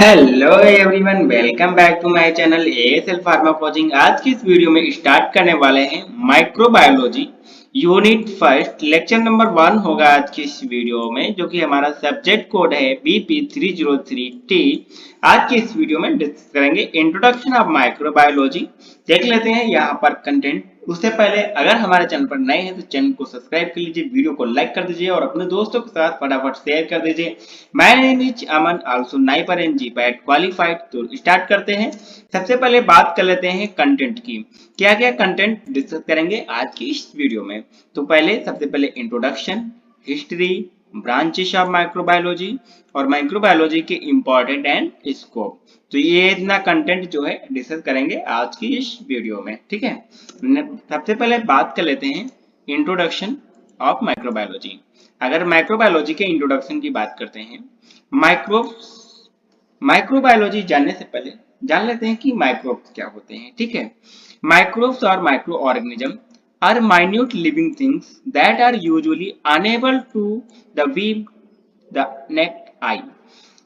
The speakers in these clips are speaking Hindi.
Hello everyone, welcome back to my channel ASL pharma coaching. आज की इस वीडियो में स्टार्ट करने वाले हैं microbiology unit first. Lecture number 1 होगा आज की इस वीडियो में, जो कि हमारा सब्जेक्ट कोड है BP303T। आज की इस वीडियो में डिस्कस करेंगे इंट्रोडक्शन ऑफ माइक्रोबायोलॉजी। देख लेते हैं यहाँ पर कंटेंट। उससे पहले अगर हमारे चैनल पर नए हैं तो चैनल को सब्सक्राइब कर लीजिए, वीडियो को लाइक कर दीजिए और अपने दोस्तों के साथ फटाफट शेयर कर दीजिए। My name is Aman, also NIPER and GPAT qualified. तो स्टार्ट करते हैं। सबसे पहले बात कर लेते हैं कंटेंट की। क्या क्या कंटेंट डिस्कस करेंगे आज की इस वीडियो में। तो सबसे पहले introduction, history, branches of microbiology और माइक्रोबायोलॉजी के इम्पोर्टेंट एंड स्कोप। तो ये इतना कंटेंट जो है डिस्कस करेंगे आज की इस वीडियो में, ठीक है। सबसे पहले बात कर लेते हैं इंट्रोडक्शन ऑफ माइक्रोबायोलॉजी। अगर माइक्रोबायोलॉजी के इंट्रोडक्शन की बात करते हैं, माइक्रोबायोलॉजी जानने से पहले जान लेते हैं कि माइक्रोब्स क्या होते हैं, ठीक है। माइक्रोब्स और micro organism are minute living things that are usually unable to the view the naked eye.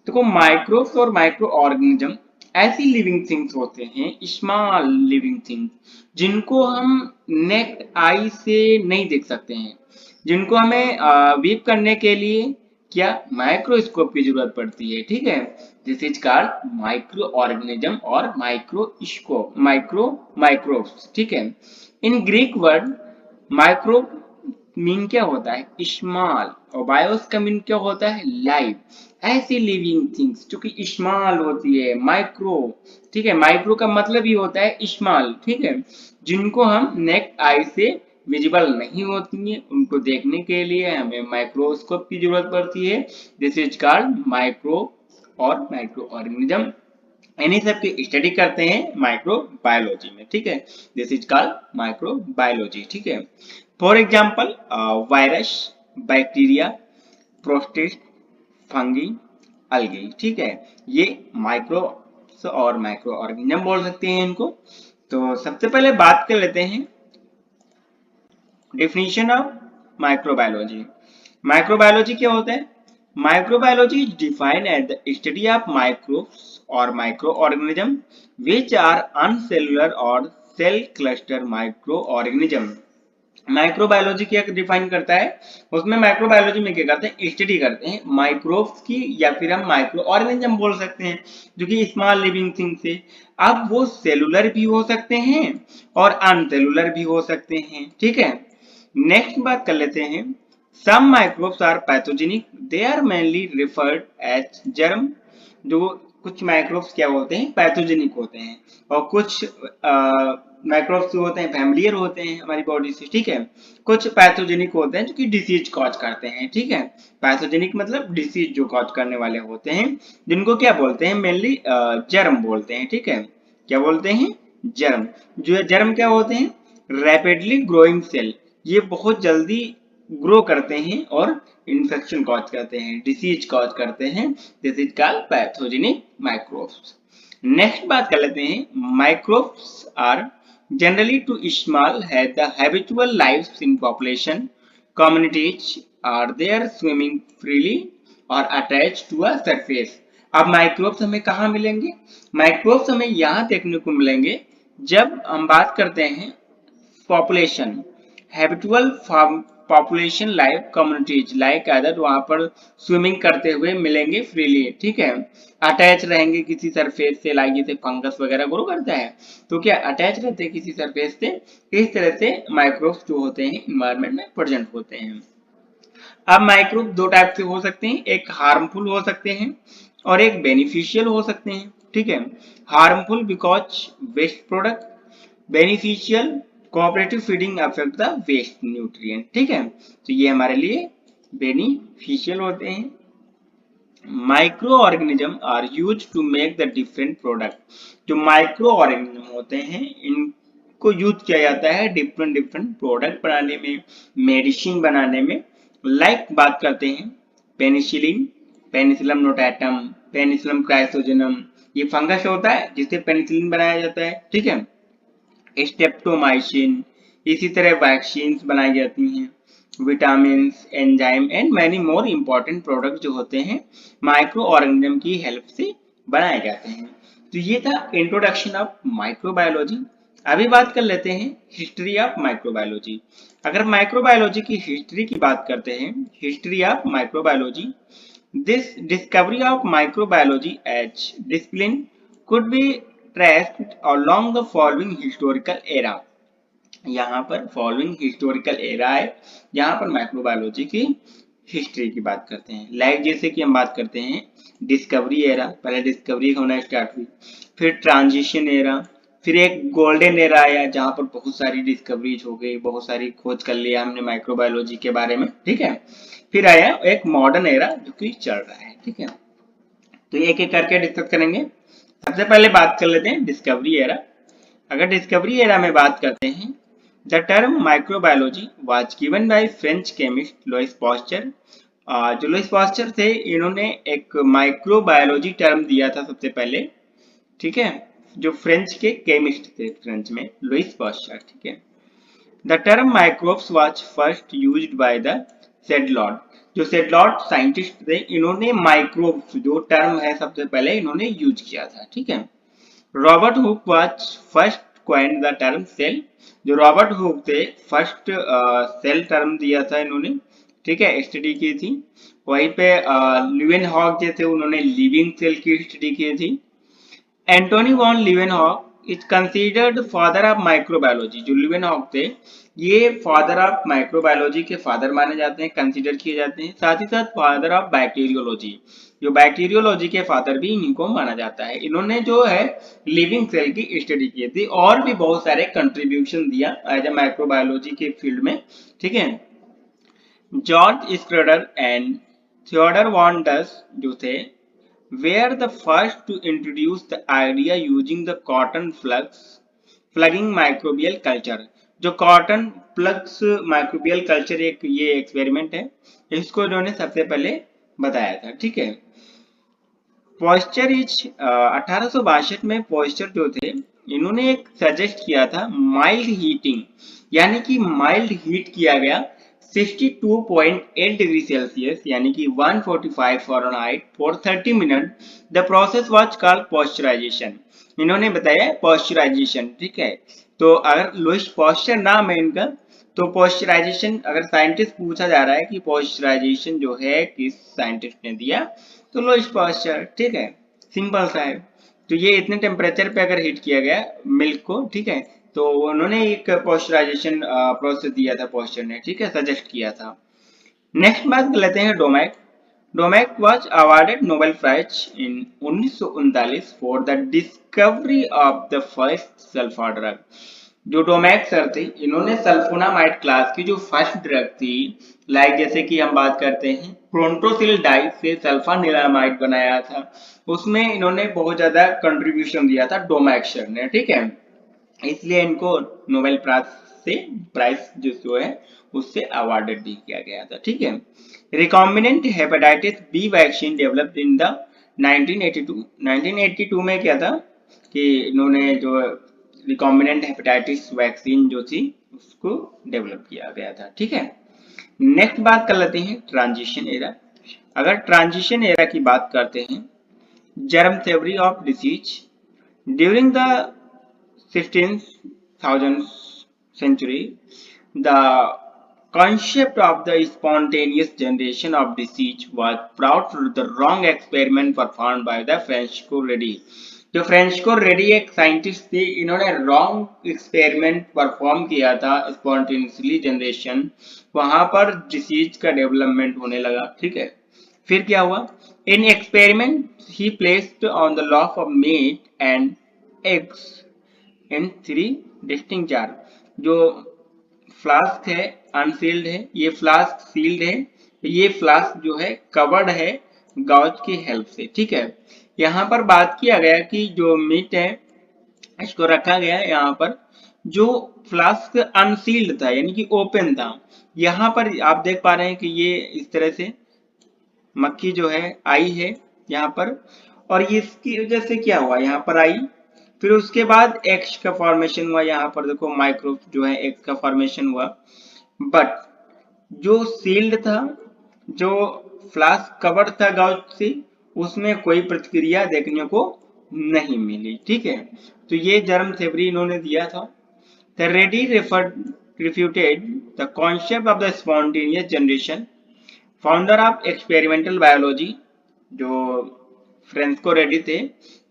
देखो, माइक्रोब्स और माइक्रो ऑर्गेनिज्म ऐसी लिविंग थिंग्स होते हैं, स्मॉल लिविंग थिंग्स, जिनको हम नेक्ड आई से नहीं देख सकते हैं, जिनको हमें वीव करने के लिए क्या माइक्रोस्कोप की जरूरत पड़ती है, ठीक है। This is called micro organism और माइक्रोस्कोप, माइक्रोब्स, ठीक है। In Greek word micro mean क्या होता है, स्मॉल, और बायोस का मीन क्या होता है, लाइव। ऐसी लिविंग थिंग्स जो कि स्मॉल होती है, माइक्रो, ठीक है। माइक्रो का मतलब ही होता है स्मॉल, ठीक है, जिनको हम नेक्ड आई से विजिबल नहीं होती है, उनको देखने के लिए हमें माइक्रोस्कोप की जरूरत पड़ती है। दिस इज कॉल्ड माइक्रो और माइक्रो ऑर्गेनिज्म। इन्हीं सब की स्टडी करते हैं माइक्रोबायोलॉजी में, ठीक है। दिस इज कॉल्ड माइक्रोबायोलॉजी, ठीक है। For example, virus, bacteria, prostate, fungi, algae, ठीक है। ये माइक्रो और माइक्रो ऑर्गेनिज्म बोल सकते हैं इनको। तो सबसे पहले बात कर लेते हैं डेफिनेशन ऑफ माइक्रोबायोलॉजी। माइक्रोबायोलॉजी क्या होता है? Microbiology is defined as the study of microbes और micro organism which are unicellular और cell cluster micro organism. Microbiology क्या डिफाइन करता है? उसमें माइक्रोबायोलॉजी में क्या करते हैं, स्टडी करते हैं माइक्रोब्स की, या फिर हम माइक्रो ऑर्गेनिज्म बोल सकते हैं, जो कि स्मॉल लिविंग थिंग्स है। अब वो सेलुलर भी हो सकते हैं और अनसेलुलर भी हो सकते हैं, ठीक है। नेक्स्ट बात कर लेते हैं, some microbes are pathogenic, they are mainly referred as germ. जो कुछ माइक्रोब्स क्या होते हैं, पैथोजेनिक होते हैं, और कुछ माइक्रोब्स जो होते हैं फैमिलियर होते हैं हमारी बॉडी से, ठीक है। कुछ पैथोजेनिक होते हैं जो कि डिसीज कॉज करते हैं, ठीक है। पैथोजेनिक मतलब डिसीज जो कॉज करने वाले होते हैं, जिनको क्या बोलते हैं, मेनली जर्म बोलते हैं, ठीक है। क्या बोलते हैं? जर्म। जो जर्म क्या होते हैं? Rapidly growing cell. ये बहुत जल्दी ग्रो करते हैं और इन्फेक्शन कॉज करते हैं, डिसीज कॉज करते हैं। This is called pathogenic microbes. Next बात कर लेते हैं, microbes are generally too small have the habitual lives in population communities are there swimming freely or attached to a surface। अब माइक्रोब्स हमें कहाँ मिलेंगे? माइक्रोब्स हमें यहाँ देखने को मिलेंगे जब हम बात करते हैं population, habitual population life communities like other, वहां पर स्विमिंग करते हुए मिलेंगे फ्रीली, ठीक है। अटैच रहेंगे किसी सरफेस से, लाइक जैसे फंगस वगैरह ग्रो करता है तो क्या अटैच रहते हैं किसी सरफेस से। इस तरह से माइक्रोब्स जो होते हैं इन्वायरमेंट में प्रेजेंट होते हैं। अब माइक्रोब दो टाइप से हो सकते हैं, एक हार्मफुल हो सकते हैं और एक बेनिफिशियल हो सकते हैं, ठीक है। Harmful because waste product, beneficial cooperative feeding affect the waste nutrient, ठीक है। तो ये हमारे लिए बेनिफिशियल होते हैं। Micro organism are use to make the different product. जो माइक्रो ऑर्गेनिज्म होते हैं इनको यूज किया जाता है डिफरेंट डिफरेंट प्रोडक्ट बनाने में, मेडिसिन बनाने में। लाइक बात करते हैं penicillin, penicillium notatum, penicillium chrysogenum, ये फंगस होता है जिससे पेनिसिलिन बनाया जाता है, ठीक है। स्टेप्टोमाइसिन, इसी तरह वैक्सीन बनाई जाती हैं, vitamin, enzyme and many more important product जो होते हैं माइक्रो ऑर्गेनिज्म की हेल्प से बनाए जाते हैं। तो ये था इंट्रोडक्शन ऑफ माइक्रोबायोलॉजी। अभी बात कर लेते हैं हिस्ट्री ऑफ माइक्रोबायोलॉजी। अगर माइक्रोबायोलॉजी की हिस्ट्री की बात करते हैं, history of microbiology, this discovery of microbiology as discipline could be traced along the following historical era। यहाँ पर फॉलोइंग हिस्टोरिकल एरा है जहाँ पर माइक्रोबायोलॉजी की हिस्ट्री की बात करते हैं। लाइक जैसे कि हम बात करते हैं डिस्कवरी एरा, पहले डिस्कवरी होना स्टार्ट हुई, फिर ट्रांजिशन एरा, फिर एक गोल्डन एरा आया जहाँ पर बहुत सारी डिस्कवरीज हो गई, बहुत सारी खोज कर लिया हमने माइक्रोबायोलॉजी के बारे में, ठीक है। फिर आया एक मॉडर्न एरा जो कि चल रहा है, ठीक है। तो एक एक करके डिस्कस करेंगे। सबसे पहले बात कर लेते हैं डिस्कवरी एरा। अगर डिस्कवरी एरा में बात करते हैं, the term microbiology was given by French chemist Lewis pasture. जो लुईस पास्चर थे, इन्होंने एक माइक्रोबायोलॉजी टर्म दिया था सबसे पहले, ठीक है, जो फ्रेंच के केमिस्ट थे, फ्रेंच में लुईस पास्चर, ठीक है। The term microbes was first used by the Sedillot. जो सेडलॉट साइंटिस्ट थे, इन्होंने माइक्रोब्स जो टर्म है सबसे पहले इन्होंने यूज किया था, ठीक है। Robert Hooke was first coined the term cell. जो रॉबर्ट हुक थे, फर्स्ट सेल टर्म दिया था इन्होंने, ठीक है, स्टडी की थी। वहीं पे ल्यूवेनहॉक जो थे, उन्होंने लिविंग सेल की स्टडी की थी। Antony von Leeuwenhoek is considered father of microbiology. जो लीवेनहॉक थे, ये फादर ऑफ माइक्रोबायोलॉजी के फादर माने जाते हैं, कंसीडर किए जाते हैं। साथ ही साथ फादर ऑफ बैक्टीरियोलॉजी, जो बैक्टीरियोलॉजी के फादर भी इन्हीं को माना जाता है। इन्होंने जो है लिविंग सेल की स्टडी की थी और भी बहुत सारे कंट्रीब्यूशन दिया एज ए माइक्रोबायोलॉजी के फील्ड में, ठीक है। जॉर्ज स्क्रडर एंड थियोडर वॉन डस जो थे, were the first to introduce the idea using the cotton plugging microbial culture। जो कॉटन प्लग्स माइक्रोबियल कल्चर एक ये एक्सपेरिमेंट है, इसको इन्होंने सबसे पहले बताया था, ठीक है। पॉस्चर इज 1862 में पॉस्चर जो थे, इन्होंने एक सजेस्ट किया था माइल्ड हीटिंग, यानी कि माइल्ड हीट किया गया 62.8 डिग्री सेल्सियस यानी कि 145 Fahrenheit for 30 minute. The process was called pasteurisation. इन्होंने बताया पॉस्चराइजेशन, ठीक है। तो अगर लुईस पॉस्चर नाम है इनका, तो पॉस्चराइजेशन अगर साइंटिस्ट पूछा जा रहा है कि पॉस्चराइजेशन जो है किस साइंटिस्ट ने दिया, तो लुईस पॉस्चर, ठीक है, सिंपल सा है। तो ये इतने टेम्परेचर पे अगर हीट किया गया मिल्क को, ठीक है, तो उन्होंने एक पॉस्चराइजेशन प्रोसेस दिया था पॉस्चर ने, ठीक है, सजेस्ट किया था। नेक्स्ट बात कर लेते हैं Domagk. Domagk was awarded Nobel prize in 1939 for the discovery of the first sulfur drug. जो डोमैक सर थे, इन्होंने सल्फोनामाइड क्लास की जो फर्स्ट ड्रग थी, लाइक जैसे कि हम बात करते हैं प्रोंटोसिल डाई से सल्फानिलामाइड बनाया था, उसमें इन्होंने बहुत ज्यादा कंट्रीब्यूशन दिया था डोमैक सर ने, ठीक है। इसलिए इनको नोबेल प्राइज जो है उससे अवार्डेड भी किया गया था, ठीक है। Recombinant hepatitis B vaccine developed in the 1982 में क्या था कि इन्होंने जो रिकॉम्बिनेंट हेपेटाइटिस वैक्सीन जो थी उसको डेवलप किया गया था, ठीक है। नेक्स्ट बात कर लेते हैं ट्रांजिशन एरा। अगर ट्रांजिशन एरा की बात करते हैं, germ theory of disease during the 16th century, the concept of the spontaneous generation of disease was brought to the wrong experiment performed by the Francesco Redi. जो फ्रेंस्को रेडी एक साइंटिस्ट थे, इन्होंने रॉन्ग एक्सपेरिमेंट परफॉर्म किया था स्पॉन्टेनियसली जनरेशन, वहां पर डिसीज का डेवलपमेंट होने लगा, ठीक है। फिर क्या हुआ, in experiment he placed on the loaf of meat and eggs in 3 distinct jar. जो फ्लास्क है अनसील्ड है, ये फ्लास्क सील्ड है, ये फ्लास्क जो है कवर्ड है गाउच की हेल्प से, ठीक है। यहाँ पर बात किया गया कि जो मीट है इसको रखा गया है यहाँ पर, जो फ्लास्क अनसील्ड था यानी कि ओपन था। यहाँ पर आप देख पा रहे हैं कि ये इस तरह से मक्खी जो है आई है यहाँ पर, और ये इसकी वजह से क्या हुआ, यहाँ पर आई, फिर उसके बाद एक्स का फॉर्मेशन हुआ, यहाँ पर देखो माइक्रो जो है एक्स का फॉर्मेशन हुआ। बट जो सील्ड था, जो फ्लास्क कवर्ड था गाउच से, उसमें कोई प्रतिक्रिया देखने को नहीं मिली। ठीक है, तो ये जर्म थ्योरी इन्होंने दिया था। The Reddy refuted the concept of the spontaneous generation. Founder of experimental biology जो फ्रेंस्को रेड्डी थे,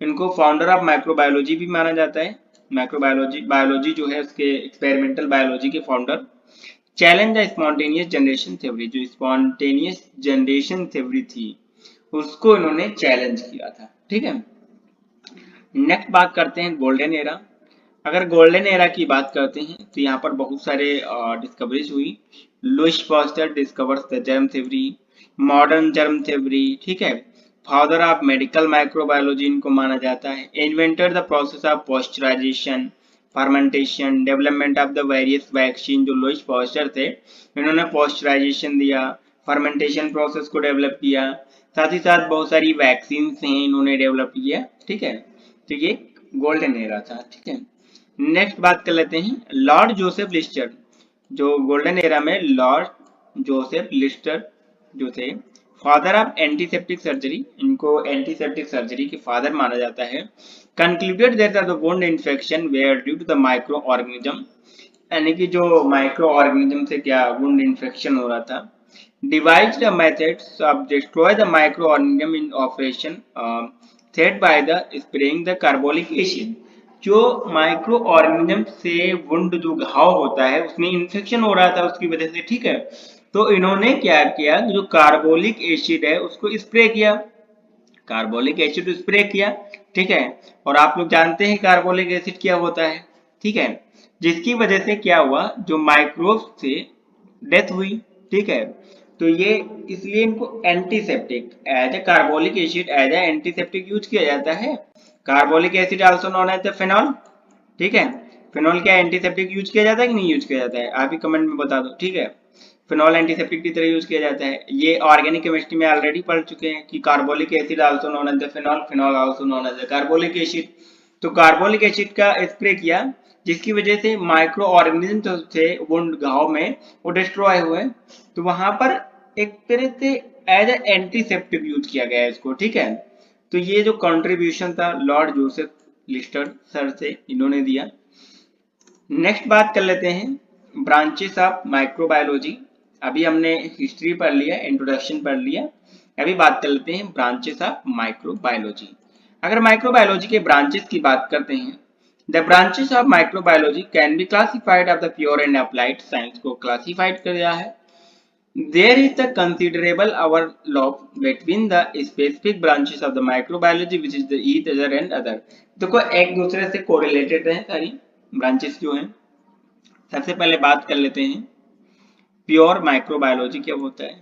इनको फाउंडर ऑफ माइक्रोबायोलॉजी भी माना जाता है। बायोलॉजी जो है उसके एक्सपेरिमेंटल बायोलॉजी के founder. Challenge the spontaneous generation theory, जो स्पॉन्टेनियस जनरेशन थ्योरी थी उसको इन्होंने चैलेंज किया था। ठीक है, नेक्स्ट बात करते हैं गोल्डन एरा। अगर गोल्डन एरा की बात करते हैं तो यहाँ पर बहुत सारे डिस्कवरीज हुई। Louis Pasteur discovers the germ theory, modern germ theory. ठीक है, फादर ऑफ मेडिकल माइक्रोबायोलॉजी इनको माना जाता है। Invented the process of pasteurisation, fermentation, development of the various vaccine. जो लुइस पास्चर थे, इन्होंने पॉस्चराइजेशन दिया, फर्मेंटेशन प्रोसेस को डेवलप किया, साथ ही साथ बहुत सारी वैक्सीन हैं इन्होंने डेवलप किया। ठीक है, तो ये गोल्डन एरा था। ठीक है, नेक्स्ट बात कर लेते हैं लॉर्ड जोसेफ लिस्टर। जो गोल्डन एरा में लॉर्ड जोसेफ लिस्टर जो थे, फादर ऑफ एंटीसेप्टिक सर्जरी, इनको एंटीसेप्टिक सर्जरी के फादर माना जाता है। Concluded that the wound infection were due to the micro organism, यानी कि जो माइक्रो ऑर्गेनिज्म से क्या वुंड इन्फेक्शन हो रहा था। Devised methods of destroy the micro organism in operation set by the spraying the carbolic acid. जो माइक्रो ऑर्गेनिज्म से वुंड जो घाव होता है उसमें इन्फेक्शन हो रहा था उसकी वजह से। ठीक है, तो इन्होंने क्या किया, जो कार्बोलिक एसिड है उसको स्प्रे किया, कार्बोलिक एसिड स्प्रे किया। ठीक है, और आप लोग जानते हैं कार्बोलिक एसिड क्या होता है। ठीक है, जिसकी वजह से क्या हुआ, जो माइक्रोब्स से डेथ हुई। ठीक है, तो ये इसलिए इनको antiseptic as a carbolic acid as a antiseptic use किया जाता है। Carbolic acid also known as the phenol. ठीक है, फेनॉल क्या एंटीसेप्टिक यूज किया जाता है कि नहीं यूज किया जाता है, आप ही कमेंट में बता दो। ठीक है, फेनॉल एंटीसेप्टिक की तरह यूज किया जाता है। ये ऑर्गेनिक केमिस्ट्री में ऑलरेडी पढ़ चुके हैं कि carbolic acid also known as the phenol, phenol also known as the carbolic acid. तो कार्बोलिक एसिड का स्प्रे किया, जिसकी वजह से माइक्रो ऑर्गेनिज्म जो थे वुंड घाव में वो डिस्ट्रॉय हुए। तो वहां पर एक तरह से एज ए एंटीसेप्टिक यूज किया गया है इसको। ठीक है, तो ये जो कंट्रीब्यूशन था लॉर्ड जोसेफ लिस्टर सर से इन्होंने दिया। नेक्स्ट बात कर लेते हैं ब्रांचेस ऑफ माइक्रोबायोलॉजी। अभी हमने हिस्ट्री पढ़ लिया, इंट्रोडक्शन पढ़ लिया, अभी बात कर लेते हैं ब्रांचेस ऑफ माइक्रोबायोलॉजी। अगर माइक्रोबायोलॉजी के ब्रांचेस की बात करते हैं, the branches of microbiology can be classified of the pure and applied science को क्लासिफाइड कर दिया है। There is a considerable overlap between the specific branches of the microbiology which is the each other and other। देखो एक दूसरे से कोरिलेटेड है सारी ब्रांचेस जो हैं। सबसे पहले बात कर लेते हैं प्योर माइक्रोबायोलॉजी क्या होता है।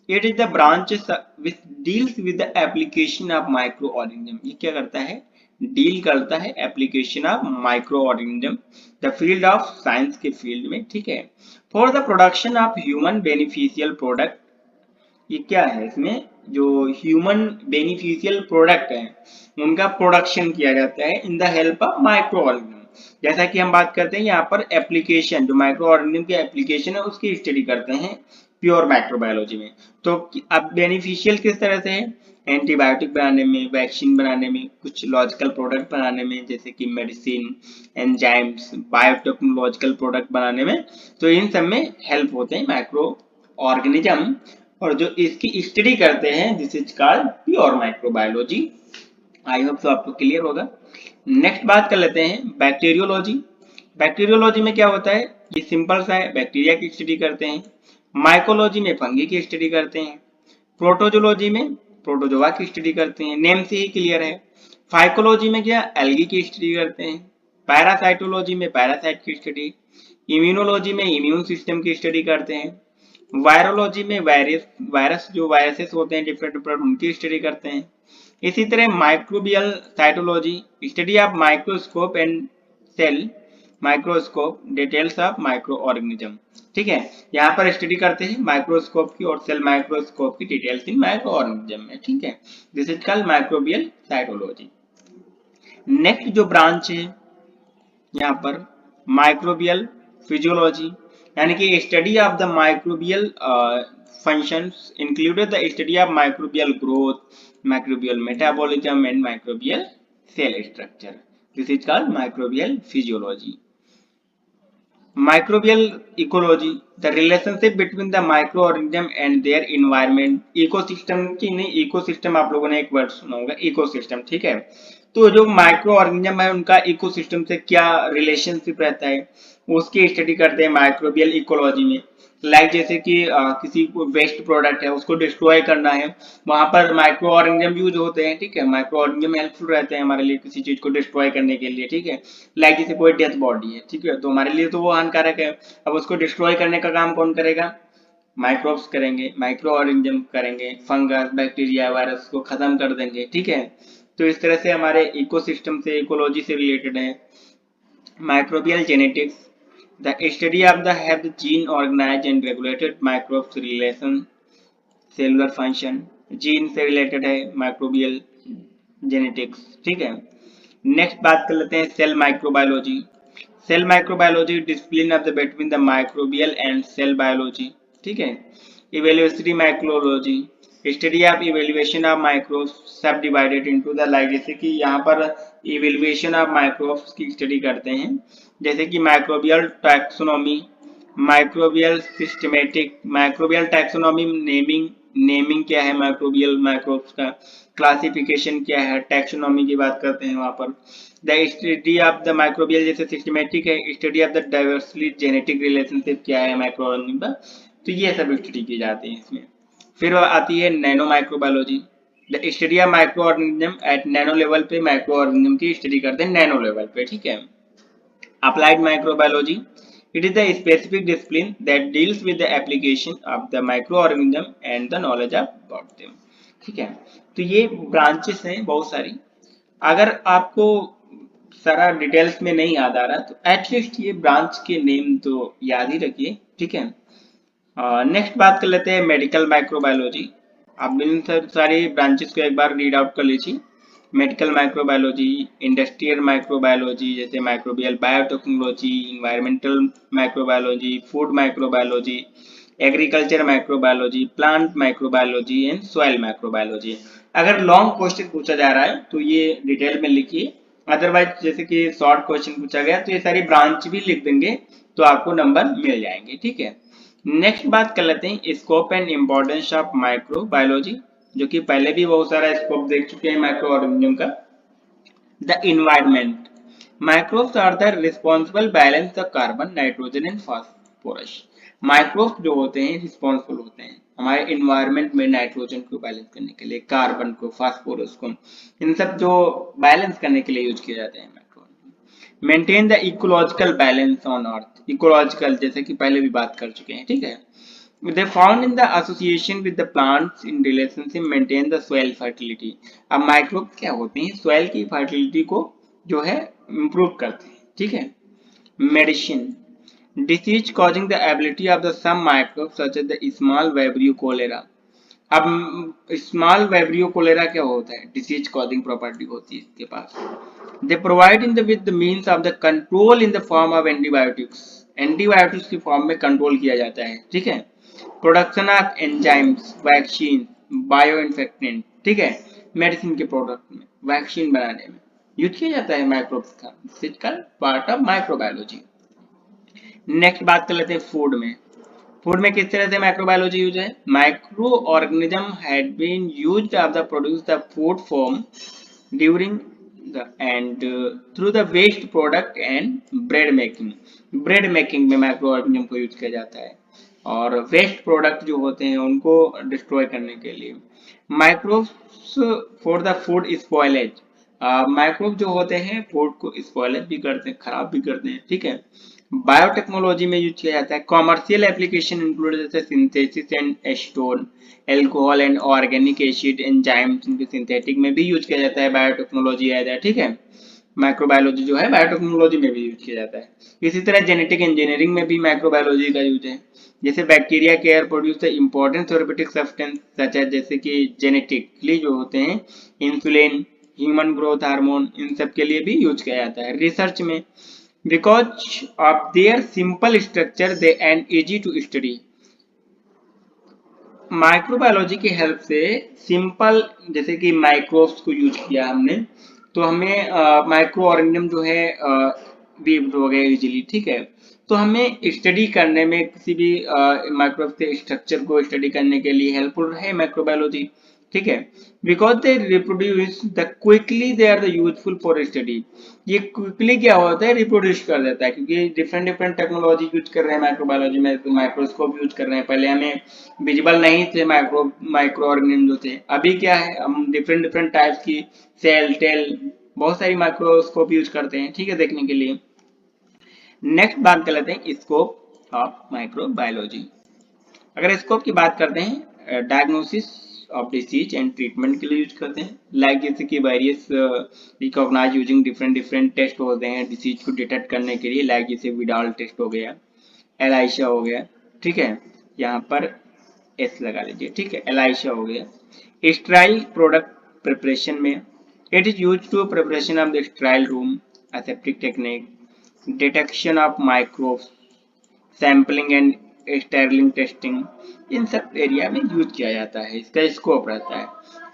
It is the branch which deals with the application of micro organism. ये क्या करता है, डील करता है application of micro organism, the field of science के फील्ड में। ठीक है, for the production of human beneficial product. ये क्या है, इसमें जो ह्यूमन बेनिफिशियल प्रोडक्ट है उनका प्रोडक्शन किया जाता है in the help of micro organism. जैसा कि हम बात करते हैं यहाँ पर एप्लीकेशन, जो माइक्रो ऑर्गेनिज्म की एप्लीकेशन है उसकी स्टडी करते हैं प्योर माइक्रोबायोलॉजी में। तो अब बेनिफिशियल किस तरह से है, एंटीबायोटिक बनाने में, वैक्सीन बनाने में, कुछ लॉजिकल प्रोडक्ट बनाने में जैसे कि मेडिसिन, एंजाइम्स, बायोटेक्नोलॉजिकल प्रोडक्ट बनाने में, तो इन सब में हेल्प होते हैं माइक्रो ऑर्गेनिज्म। और जो इसकी स्टडी करते हैं this is called pure microbiology. I hope तो आपको क्लियर होगा। नेक्स्ट बात कर लेते हैं बैक्टीरियोलॉजी। बैक्टीरियोलॉजी में क्या होता है, ये सिंपल सा है, बैक्टीरिया की स्टडी करते हैं। माइकोलॉजी में फंगी की स्टडी करते हैं। प्रोटोजोलॉजी में प्रोटोजोआ की स्टडी करते हैं, नेम से ही क्लियर है। फाइकोलॉजी में क्या, एल्गी की स्टडी करते हैं। पैरासाइटोलॉजी में पैरासाइट की स्टडी। इम्यूनोलॉजी में इम्यून सिस्टम की स्टडी करते हैं। वायरोलॉजी में वायरस जो वायरसेस होते हैं डिफरेंट डिफरेंट उनकी स्टडी करते हैं। इसी तरह microbial cytology, study of microscope and cell microscope, details of micro organism. ठीक है, यहाँ पर स्टडी करते हैं माइक्रोस्कोप की और सेल माइक्रोस्कोप की डिटेल्स इन माइक्रो ऑर्गेनिज्म में। ठीक है, this is called microbial cytology. Next जो ब्रांच है यहाँ पर माइक्रोबियल फिजियोलॉजी। यानी कि study of the microbial functions included the study of microbial growth, microbial metabolism and microbial cell structure. This is called microbial physiology. Microbial ecology, the relationship between the microorganism and their environment. Ecosystem की नहीं, इकोसिस्टम आप लोगों ने एक वर्ड सुना होगा, इकोसिस्टम. ठीक है, तो जो माइक्रो ऑर्गेनिज्म है उनका इकोसिस्टम से क्या रिलेशनशिप रहता है उसकी स्टडी करते हैं माइक्रोबियल इकोलॉजी में. लाइक जैसे कि किसी को वेस्ट प्रोडक्ट है उसको डिस्ट्रॉय करना है, वहां पर माइक्रो ऑर्गेनिज्म यूज होते हैं. ठीक है, माइक्रो ऑर्गेनिज्म हेल्पफुल रहते हैं हमारे लिए किसी चीज को डिस्ट्रॉय करने के लिए. ठीक है, लाइक जैसे कोई डेथ बॉडी है, ठीक है, तो हमारे लिए तो वो हानिकारक है. अब उसको डिस्ट्रॉय करने का काम कौन करेगा? माइक्रोब्स करेंगे, माइक्रो ऑर्गेनिज्म करेंगे, फंगस, बैक्टीरिया, वायरस को खत्म कर देंगे. ठीक है, तो इस तरह से हमारे इकोसिस्टम से, इकोलॉजी से रिलेटेड है. Microbial genetics, the study of the have the gene organized and regulated microbes relation cellular function. जीन से रिलेटेड है माइक्रोबियल जेनेटिक्स. ठीक है, नेक्स्ट बात कर लेते हैं cell microbiology. Cell microbiology discipline of the between the microbial and cell biology. ठीक है, evolutionary micrology, study of evaluation of microbes sub divided into the, like जैसे कि यहाँ पर इवेल्युएशन ऑफ माइक्रोब्स की स्टडी करते हैं, जैसे कि microbial taxonomy, microbial systematic, microbial taxonomy naming, naming क्या है माइक्रोबियल माइक्रोब्स का, क्लासिफिकेशन क्या है, टैक्सोनॉमी की बात करते हैं वहां पर. The study of the microbial जैसे सिस्टमेटिक है, study of the diversely genetic relationship क्या है माइक्रो ऑर्गेनिज्म का, तो ये सब स्टडी की जाती है इसमें. फिर आती है nano microbiology, the study of micro organism eight nano level पे, माइक्रो ऑर्गेनिज्म की स्टडी करते हैं नैनो लेवल पे. ठीक है, applied microbiology, it is the specific discipline that deals with the application of the microorganism and the knowledge about them. ठीक है, तो ये ब्रांचेस हैं बहुत सारी. अगर आपको सारा डिटेल्स में नहीं याद आ रहा तो एटलीस्ट ये ब्रांच के नेम तो याद ही रखिए. ठीक है, नेक्स्ट बात कर लेते हैं मेडिकल माइक्रोबायोलॉजी. आप इन सारी ब्रांचेस को एक बार रीड आउट कर लीजिए. मेडिकल माइक्रोबायोलॉजी, इंडस्ट्रियल माइक्रोबायोलॉजी जैसे microbial biotechnology, environmental microbiology, food microbiology, agriculture microbiology, plant microbiology and soil microbiology. अगर लॉन्ग क्वेश्चन पूछा जा रहा है तो ये डिटेल में लिखिए, अदरवाइज जैसे कि शॉर्ट क्वेश्चन पूछा गया तो ये सारी ब्रांच भी लिख देंगे तो आपको नंबर मिल जाएंगे. ठीक है, नेक्स्ट बात कर लेते हैं scope and importance of microbiology, जो कि पहले भी बहुत सारा स्कोप देख चुके हैं माइक्रो ऑर्गेनिज्म का. The environment, microbes are the responsible balance the carbon, nitrogen and phosphorus. Microbes जो होते हैं रिस्पॉन्सिबल होते हैं हमारे इन्वायरमेंट में नाइट्रोजन को बैलेंस करने के लिए, कार्बन को, फास्फोरस को, इन सब जो बैलेंस करने के लिए यूज किए जाते हैं. Maintain the ecological balance on earth, ecological जैसे कि पहले भी बात कर चुके हैं. ठीक है, they found in the association with the plants in relationship maintain the soil fertility. अब माइक्रोब क्या होते हैं, सोयल की फर्टिलिटी को जो है इंप्रूव करते हैं. ठीक है, medicine, disease causing the ability of the some microbe such as the small vibrio cholera. अब स्मॉल वेब्रियो कोलेरा क्या होता है, डिसीज कॉजिंग प्रॉपर्टी होती है इसके पास. They provide in the with the means of the control in the form of antibiotics, antibiotics की फॉर्म में कंट्रोल किया जाता है. ठीक है, production of enzymes, vaccine, bio infectant. ठीक है, मेडिसिन के प्रोडक्ट में, वैक्सीन बनाने में यूज किया जाता है माइक्रोब्स का. This is part of microbiology. Next बात कर लेते हैं फूड में. फूड में किस तरह से माइक्रोबायोलॉजी यूज है, micro organism had been used of the produce the food form during and through the waste product and bread making. Bread making में माइक्रो ऑर्गेनिज्म को यूज किया जाता है और वेस्ट प्रोडक्ट जो होते हैं उनको डिस्ट्रॉय करने के लिए. Microbes for the food spoilage, microbe जो होते हैं फूड को स्पॉइलेज भी करते हैं, खराब भी करते हैं. ठीक है, बायोटेक्नोलॉजी में यूज किया जाता है. कॉमर्शियल एप्लीकेशन इंक्लूड जैसे synthesis and Aston, alcohol and organic acid, enzymes, इनके सिंथेटिक में भी यूज किया जाता है. बायोटेक्नोलॉजी आ जाए. ठीक है, माइक्रोबायोलॉजी जो है बायोटेक्नोलॉजी में भी यूज किया जाता है. इसी तरह जेनेटिक इंजीनियरिंग में भी माइक्रोबायोलॉजी का यूज है. जैसे bacteria care produce the important therapeutic substance such as, जैसे कि जेनेटिकली जो होते हैं इंसुलिन, ह्यूमन ग्रोथ हार्मोन, इन सब के लिए भी यूज किया जाता है. रिसर्च में because of their simple structure they and easy to study। Microbiology की हेल्प से सिंपल जैसे कि माइक्रोब्स को यूज किया हमने, तो हमें माइक्रो ऑर्गेनिज्म जो है वीव्ड हो गए इजीली, ठीक है। तो हमें स्टडी करने में किसी भी माइक्रोब के स्ट्रक्चर को स्टडी करने के लिए हेल्पफुल है माइक्रोबायोलॉजी, ठीक है। Because they reproduce the quickly they are the useful for study. ये क्विकली क्या होता है, रिप्रोड्यूस कर देता है, क्योंकि डिफरेंट डिफरेंट टेक्नोलॉजी यूज कर रहे हैं माइक्रोबायोलॉजी में, तो माइक्रोस्कोप यूज कर रहे हैं। पहले हमें विजिबल नहीं थे माइक्रो ऑर्गेनिज्म जो थे, अभी क्या है हम डिफरेंट डिफरेंट टाइप्स की सेल टेल बहुत सारी माइक्रोस्कोप यूज करते हैं, ठीक है, देखने के लिए। नेक्स्ट बात कर लेते हैं स्कोप ऑफ माइक्रोबायोलॉजी। अगर स्कोप की बात करते हैं, diagnosis of disease and treatment के लिए यूज करते हैं, लाइक जैसे कि various recognize using different different test होते हैं डिसीज को डिटेक्ट करने के लिए, लाइक जैसे विडाल टेस्ट हो गया, एलाइशा हो गया, ठीक है, यहाँ पर एस लगा लीजिए, ठीक है, एलाइशा हो गया। स्ट्राइल प्रोडक्ट प्रिपरेशन में it is use to preparation of the sterile room, aseptic technique, detection of microbes, sampling and sterling testing, इन सब एरिया में यूज किया जाता है, इसका स्कोप रहता है।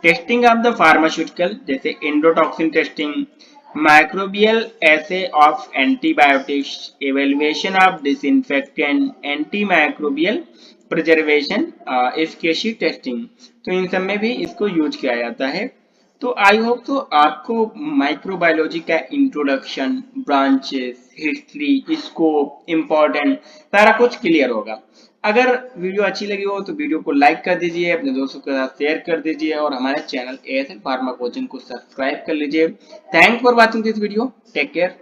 टेस्टिंग ऑफ द फार्मास्यूटिकल जैसे endotoxin testing, microbial essay of antibiotics, evaluation of disinfectant, anti microbial preservation, efficacy testing, तो इन सब में भी इसको यूज किया जाता है। तो आई होप तो आपको माइक्रोबायोलॉजी का introduction, branches, history, scope, important सारा कुछ क्लियर होगा। अगर वीडियो अच्छी लगी हो तो वीडियो को लाइक कर दीजिए, अपने दोस्तों के साथ शेयर कर दीजिए और हमारे चैनल एएसएल फार्मा कोचिंग को सब्सक्राइब कर लीजिए। Thanks for watching this video, take care.